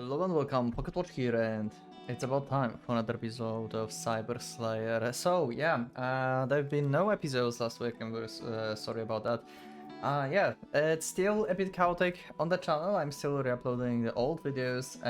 Hello and welcome, PocketWatch here, and it's about time for another episode of Cyber Slayer. So yeah, there have been no episodes last week, and we're sorry about that. Yeah, it's still a bit chaotic on the channel. I'm still re-uploading the old videos,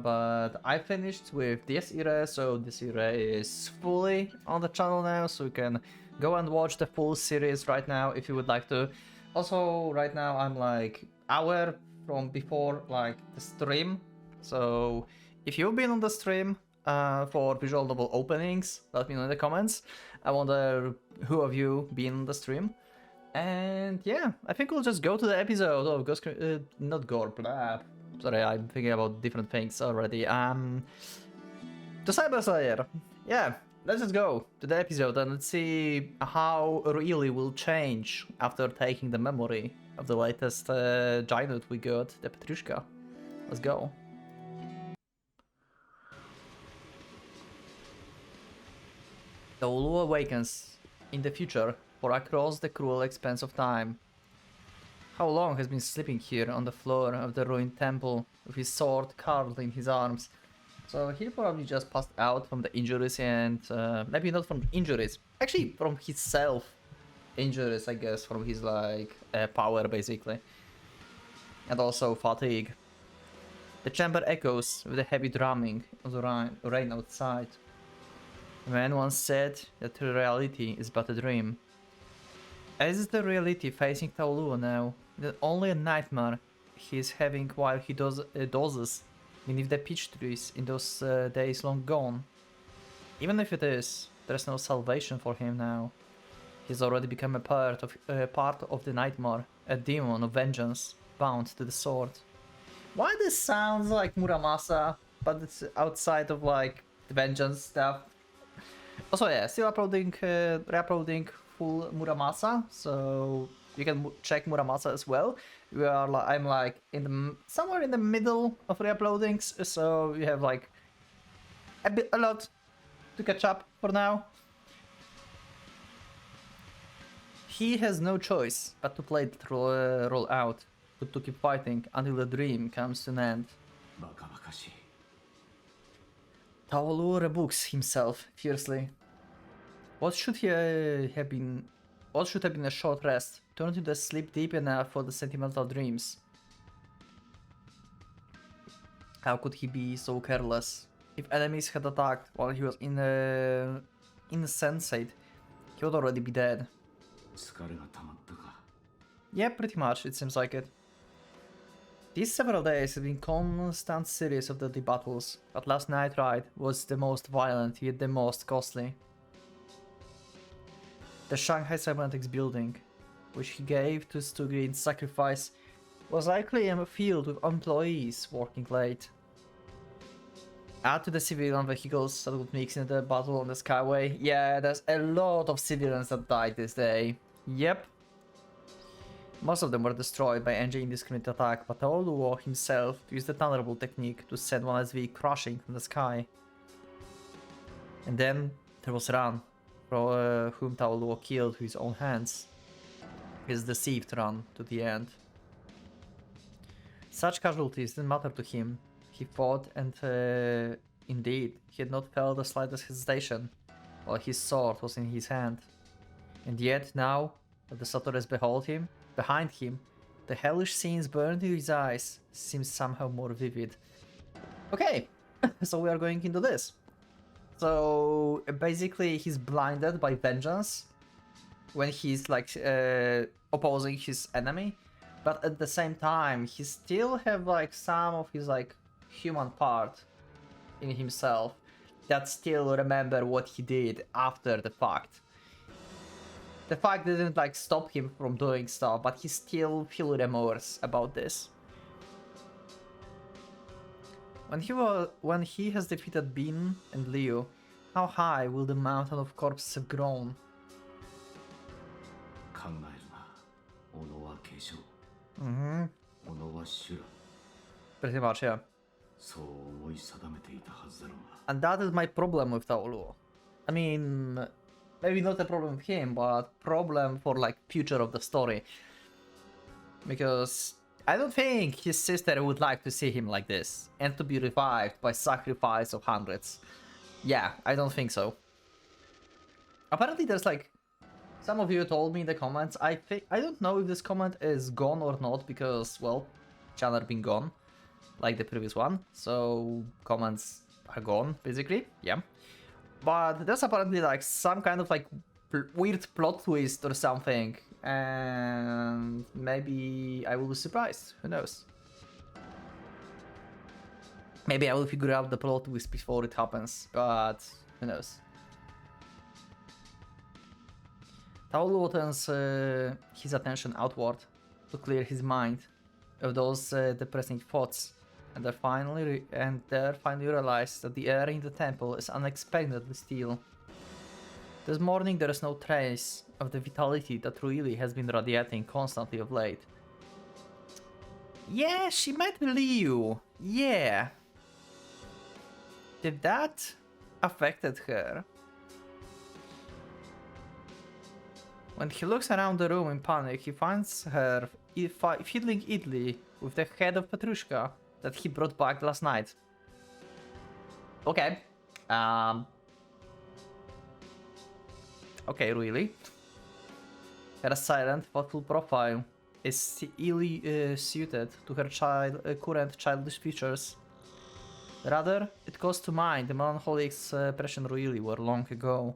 but I finished with this era, so this era is fully on the channel now, so you can go and watch the full series right now if you would like to. Also, right now I'm like hour from before like the stream, so if you've been on the stream for visual novel openings, let me know in the comments. I wonder who of you been on the stream. And yeah, I think we'll just go to the episode of Ghost, not Gore, blah. Sorry, I'm thinking about different things already. To Cyber Slayer. Yeah, let's just go to the episode and let's see how really will change after taking the memory of the latest giant we got, the Petrushka. Let's go. The Ulu awakens in the future for across the cruel expanse of time. How long has been sleeping here on the floor of the ruined temple with his sword carved in his arms? So he probably just passed out from the injuries and maybe not from injuries, actually from his self injuries, I guess, from his like power basically. And also fatigue. The chamber echoes with the heavy drumming of the rain outside. A man once said that reality is but a dream. Is the reality facing Taoluo now? That only a nightmare he is having while he dozes beneath the peach trees in those days long gone? Even if it is, there's no salvation for him now. He's already become a part of the nightmare, a demon of vengeance, bound to the sword. Why this sounds like Muramasa, but it's outside of like the vengeance stuff. Also, yeah, still re-uploading full Muramasa, so you can check Muramasa as well. I'm like somewhere in the middle of re-uploadings, so you have like a lot to catch up for now. He has no choice but to play that role out, to keep fighting until the dream comes to an end. Taoluo rebukes himself fiercely. What should have been a short rest, turned into sleep deep enough for the sentimental dreams. How could he be so careless? If enemies had attacked while he was insensate, he would already be dead. Yeah, pretty much, it seems like it. These several days have been constant series of deadly battles, but last night ride was the most violent yet the most costly. The Shanghai Cybernetics building, which he gave to Stugi in sacrifice, was likely filled with employees working late. Add to the civilian vehicles that would mix in the battle on the Skyway. Yeah, there's a lot of civilians that died this day. Yep. Most of them were destroyed by NJ indiscriminate attack, but Taoluo himself used the Thunderbolt technique to send one SV crashing from the sky. And then there was Ran, whom Taoluo killed with his own hands. His deceived Ran to the end. Such casualties didn't matter to him. He fought and indeed, he had not felt the slightest hesitation while his sword was in his hand. And yet now that the Satoris behind him, the hellish scenes burned in his eyes seems somehow more vivid. Okay, so we are going into this. So basically he's blinded by vengeance when he's like opposing his enemy, but at the same time he still have like some of his like human part in himself that still remember what he did after the fact. The fact didn't like stop him from doing stuff, but he still feel remorse about this. When he has defeated Bin and Liu, how high will the mountain of corpses have grown? Pretty much, yeah. And that is my problem with Taoluo. I mean, maybe not a problem with him, but problem for like future of the story. Because I don't think his sister would like to see him like this and to be revived by sacrifice of hundreds. Yeah, I don't think so. Apparently there's like, some of you told me in the comments, I don't know if this comment is gone or not because, well, channel been gone, like the previous one, so comments are gone, basically, yeah. But there's apparently like some kind of like weird plot twist or something, and maybe I will be surprised, who knows. Maybe I will figure out the plot twist before it happens, but who knows. Taolu turns his attention outward to clear his mind of those depressing thoughts, and there finally realized that the air in the temple is unexpectedly still. This morning there is no trace of the vitality that really has been radiating constantly of late. Yeah, she met Liu. Yeah. Did that affected her? When he looks around the room in panic, he finds her fiddling idly with the head of Petrushka that he brought back last night. Okay. Okay, really? Her silent, thoughtful profile is illy suited to her current childish features. Rather, it calls to mind the melancholy expression really were long ago.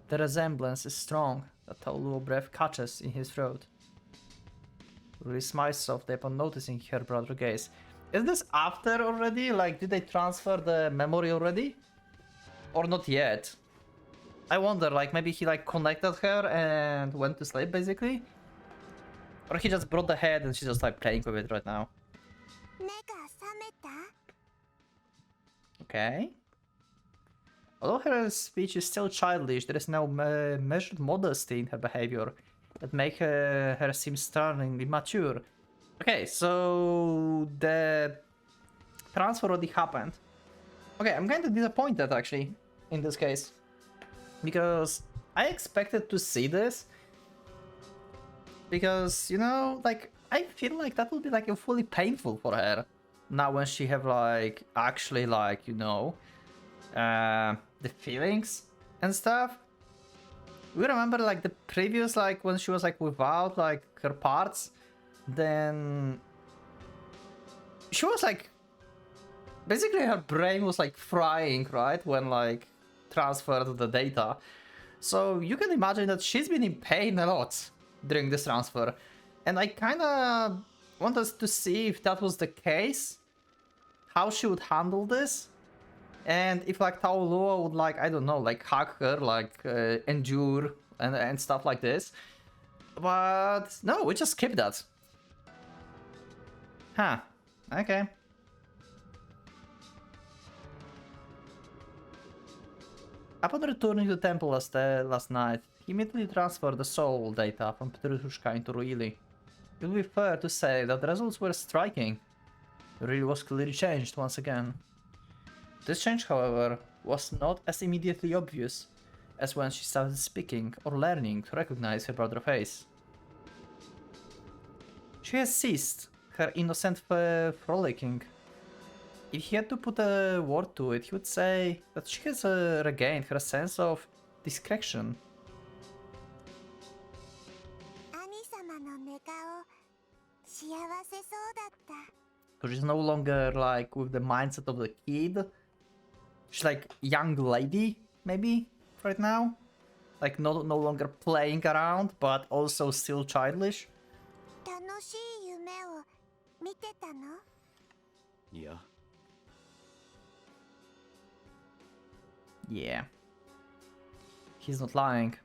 The resemblance is strong that Taolu's breath catches in his throat. Rui smiles softly upon noticing her brother gaze. Is this after already? Like, did they transfer the memory already? Or not yet? I wonder, like, maybe he like connected her and went to sleep, basically? Or he just brought the head and she's just like playing with it right now. Okay. Although her speech is still childish, there is no measured modesty in her behavior that make her seem startlingly mature. Okay, so the transfer already happened. Okay, I'm kind of disappointed actually in this case, because I expected to see this, because, you know, like, I feel like that would be like fully painful for her now when she have like actually like, you know, the feelings and stuff. We remember like the previous, like when she was like without like her parts, then she was like, basically her brain was like frying, right, when like transferred the data. So you can imagine that she's been in pain a lot during this transfer, and I kind of want us to see if that was the case, how she would handle this, and if like Taolua would like, I don't know, like hug her, like endure and stuff like this. But no, we just skipped that. Huh, okay. Upon returning to the temple last night, he immediately transferred the soul data from Petrushka into Ruili. It would be fair to say that the results were striking. Ruili was clearly changed once again. This change, however, was not as immediately obvious as when she started speaking or learning to recognize her brother's face. She has ceased her innocent frolicking. If he had to put a word to it, he would say that she has regained her sense of discretion. So she's no longer like with the mindset of the kid. She's like young lady, maybe, right now. Like no longer playing around, but also still childish. Yeah. Yeah. He's not lying.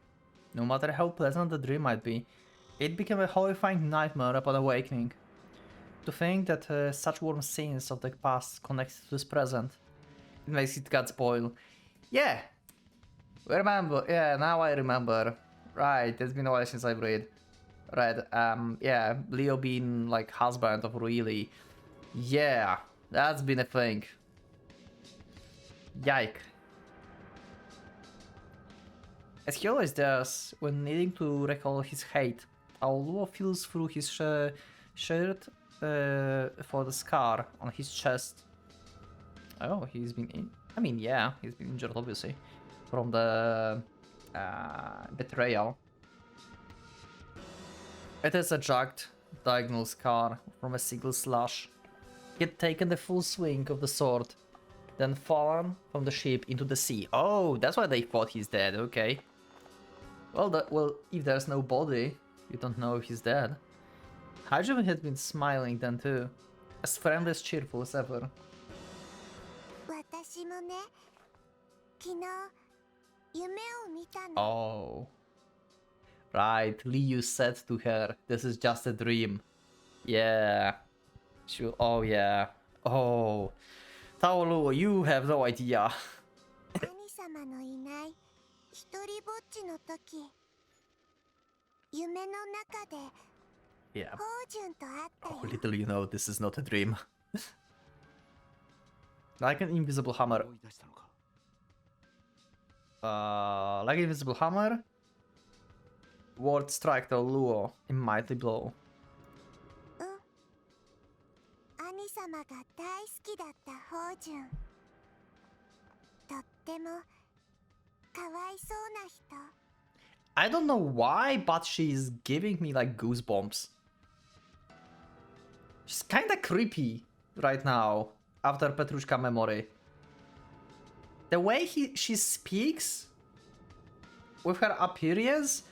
No matter how pleasant the dream might be, it became a horrifying nightmare upon awakening. To think that such warm scenes of the past connected to this present, it makes it gut spoil. Yeah, remember. Yeah, now I remember. Right, it's been a while since I've read. Right, yeah, Leo being like husband of Ruili. Yeah, that's been a thing. Yike. As he always does when needing to recall his hate, Aoluo feels through his shirt for the scar on his chest. Oh, he's been in. I mean, yeah, he's been injured, obviously, from the betrayal. It is a jagged, diagonal scar from a single slash. He had taken the full swing of the sword, then fallen from the ship into the sea. Oh, that's why they thought he's dead. Okay. Well, if there's no body, you don't know if he's dead. Hajime had been smiling then too, as friendly as cheerful as ever. Oh. Right, Liu said to her, this is just a dream. Yeah. Oh yeah. Oh. Taolu, you have no idea. Yeah. Oh, little you know, this is not a dream. Like an invisible hammer. Like an invisible hammer, word strike the Luo a mighty blow. I don't know why, but she's giving me like goosebumps. She's kinda creepy right now after Petrushka memory. The way she speaks with her appearance,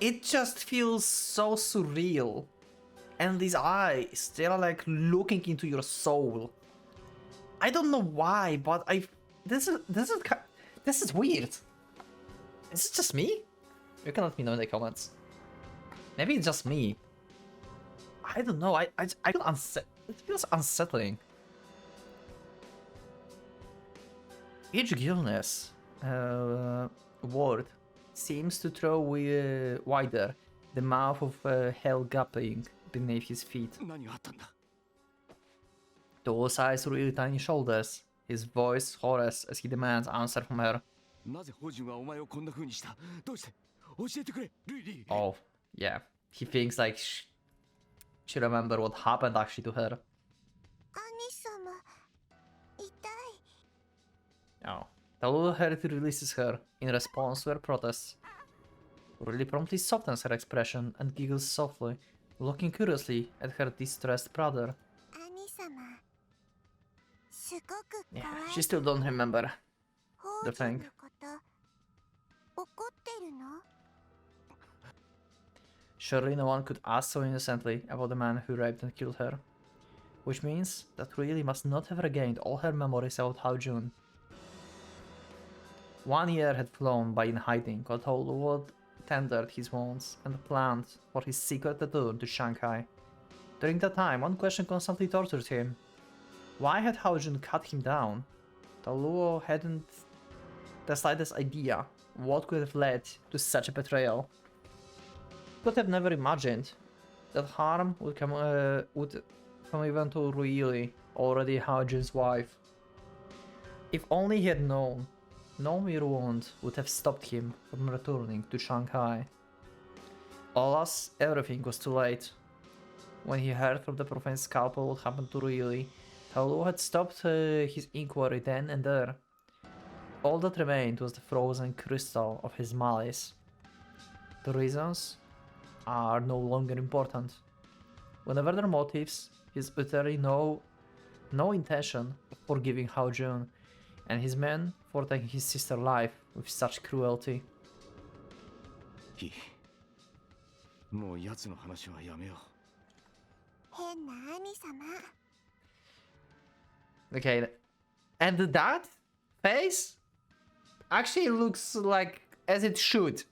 it just feels so surreal. And these eyes, they are like looking into your soul. I don't know why, but this is weird. Is it just me? You can let me know in the comments. Maybe it's just me. I don't know. I feel it feels unsettling. Each Gilness word seems to throw wider the mouth of hell gaping beneath his feet. Those eyes really tiny shoulders, his voice hoarse as he demands answer from her. Oh, yeah. He thinks like she remember what happened actually to her. Oh. Talu Herity releases her in response to her protests. Really promptly softens her expression and giggles softly, looking curiously at her distressed brother. Yeah, she still don't remember the thing. Surely no one could ask so innocently about the man who raped and killed her. Which means that really must not have regained all her memories about Haojun. 1 year had flown by in hiding while Toluo tended his wounds and planned for his secret return to Shanghai. During that time, one question constantly tortured him. Why had Haojun cut him down? Toluo hadn't the slightest idea what could have led to such a betrayal. He could have never imagined that harm would come from even to Ruili, already Haojun's wife. If only he had known, no mere wound would have stopped him from returning to Shanghai. Alas, everything was too late. When he heard from the profane scalpel what happened to Ruili, Taolu had stopped his inquiry then and there. All that remained was the frozen crystal of his malice. The reasons are no longer important. Whenever their motives, he has utterly no intention of forgiving Haojun and his men for taking his sister's life with such cruelty. Okay, and that face actually looks like as it should.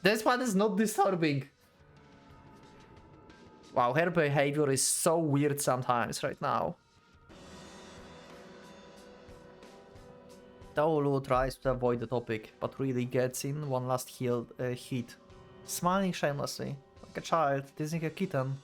This one is not disturbing. Wow, her behavior is so weird sometimes right now. Taolu tries to avoid the topic, but really gets in one last hit, smiling shamelessly, like a child teasing a kitten.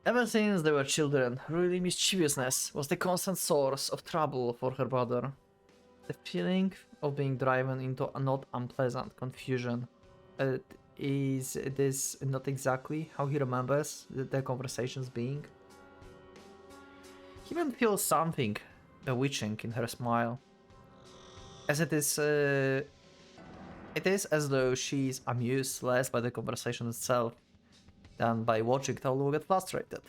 Ever since they were children, really mischievousness was the constant source of trouble for her brother. The feeling of being driven into a not unpleasant confusion. Is this not exactly how he remembers the conversations being? He even feels something bewitching in her smile. As it is as though she's amused less by the conversation itself than by watching Taolu get frustrated.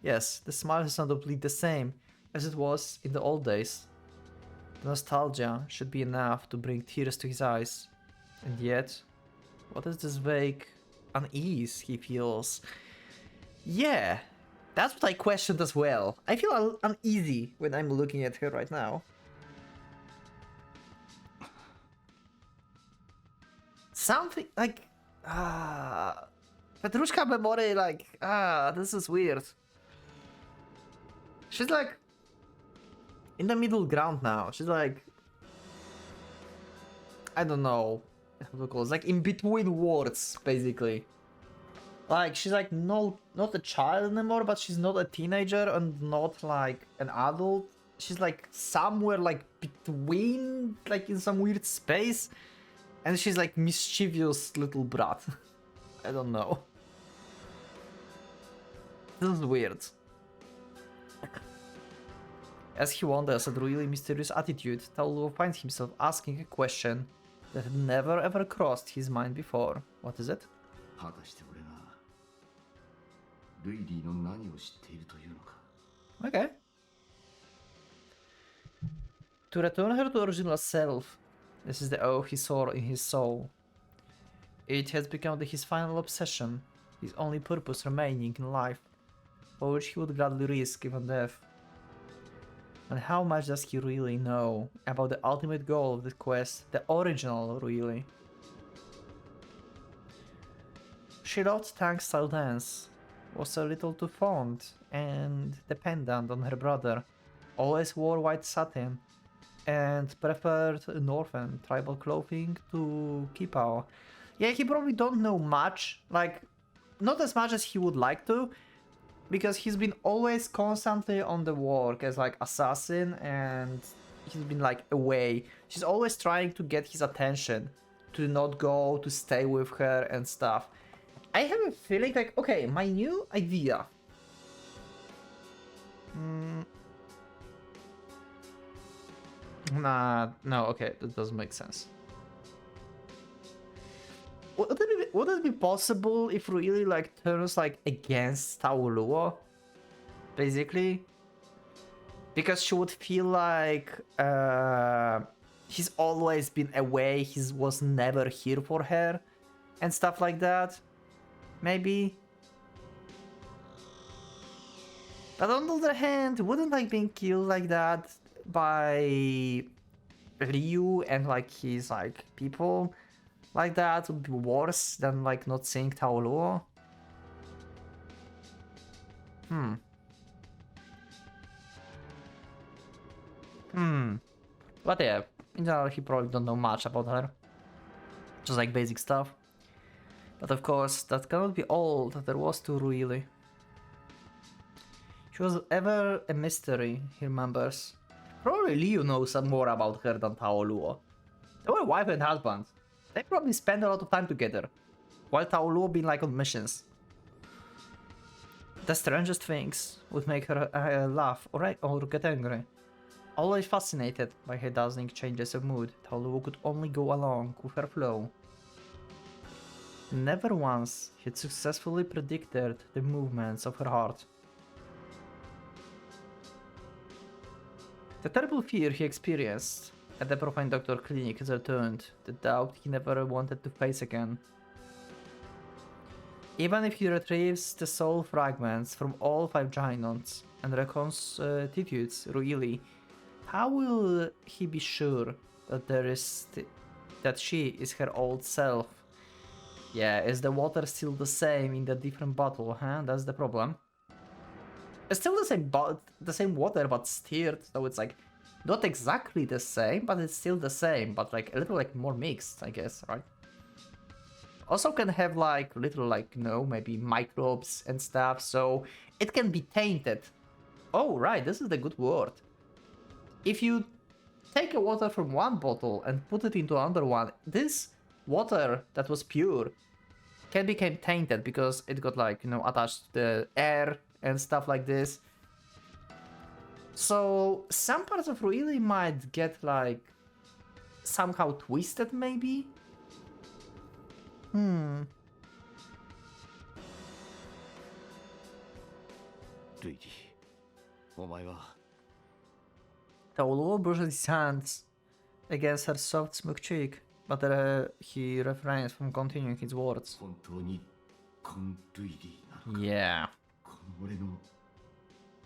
Yes, the smile is not completely the same as it was in the old days. The nostalgia should be enough to bring tears to his eyes. And yet, what is this vague unease he feels? Yeah, that's what I questioned as well. I feel uneasy when I'm looking at her right now. Something like... Petrushka Memory, like... this is weird. She's like... in the middle ground now. She's like... I don't know. It's like in between words, basically. Like, she's like not a child anymore, but she's not a teenager and not like an adult. She's like somewhere like between, like in some weird space. And she's like mischievous little brat. I don't know. This is weird. As he wonders at the really mysterious attitude, Taolu finds himself asking a question that had never ever crossed his mind before. What is it? Okay. To return her to original self. This is the oath he saw in his soul. It has become his final obsession, his only purpose remaining in life, for which he would gladly risk even death. And how much does he really know about the ultimate goal of the quest, the original really? She loved tank-style dance, was a little too fond and dependent on her brother, always wore white satin, and preferred northern tribal clothing to kipao. Yeah, he probably don't know much, like, not as much as he would like to, because he's been always constantly on the work as like assassin and he's been like away. She's always trying to get his attention, to not go, to stay with her and stuff. I have a feeling like, okay, my new idea. Nah, no, okay, that doesn't make sense. Would it be possible if really like turns like against Taoluo? Basically? Because she would feel like he's always been away, he was never here for her and stuff like that. Maybe. But on the other hand, wouldn't like being killed like that by Ryu and like his like people like that would be worse than like not seeing Taoluo? But yeah, in general he probably don't know much about her. Just like basic stuff. But of course, that cannot be all that there was to Ruili. She was ever a mystery, he remembers. Probably Liu knows some more about her than Taoluo. They were wife and husband. They probably spent a lot of time together, while Taoluo been like on missions. The strangest things would make her laugh or get angry. Always fascinated by her dazzling changes of mood, Taoluo could only go along with her flow. Never once he had successfully predicted the movements of her heart. The terrible fear he experienced at the Profane Doctor clinic has returned, the doubt he never wanted to face again. Even if he retrieves the soul fragments from all 5 giants and reconstitutes Ruili, how will he be sure that that she is her old self? Yeah, is the water still the same in the different bottle, huh? That's the problem. It's still the same water, but stirred, so it's like not exactly the same, but it's still the same, but like a little like more mixed, I guess, right? Also can have like little like, you know, maybe microbes and stuff, so it can be tainted. Oh, right, this is the good word. If you take a water from one bottle and put it into another one. This water that was pure can become tainted because it got like, you know, attached to the air and stuff like this. So some parts of really might get like somehow twisted maybe? ルイジ、お前は Taolo brushed his hands against her soft smooth cheek, but he refrains from continuing his words. 本当にコン・ルイリーなのか Yeah, この俺の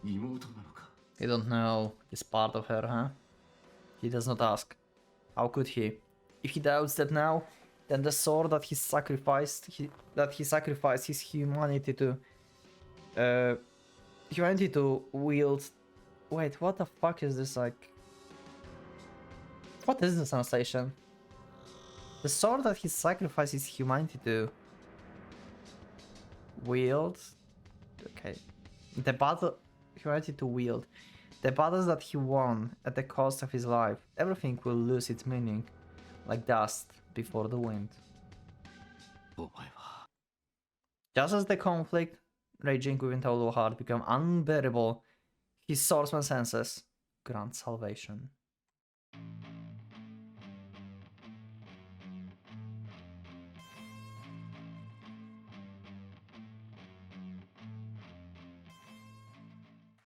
妹なのか you don't know this part of her, huh? He does not ask. How could he? If he doubts that now, then the sword that he sacrificed, his humanity to wield. Wait, what the fuck is this like? What is this translation? The sword that he sacrificed his humanity to wield. Okay, the battle humanity to wield. The battles that he won at the cost of his life. Everything will lose its meaning, like dust before the wind. お前は Just as the conflict raging within Taolo's heart became unbearable, his swordsman senses grant salvation.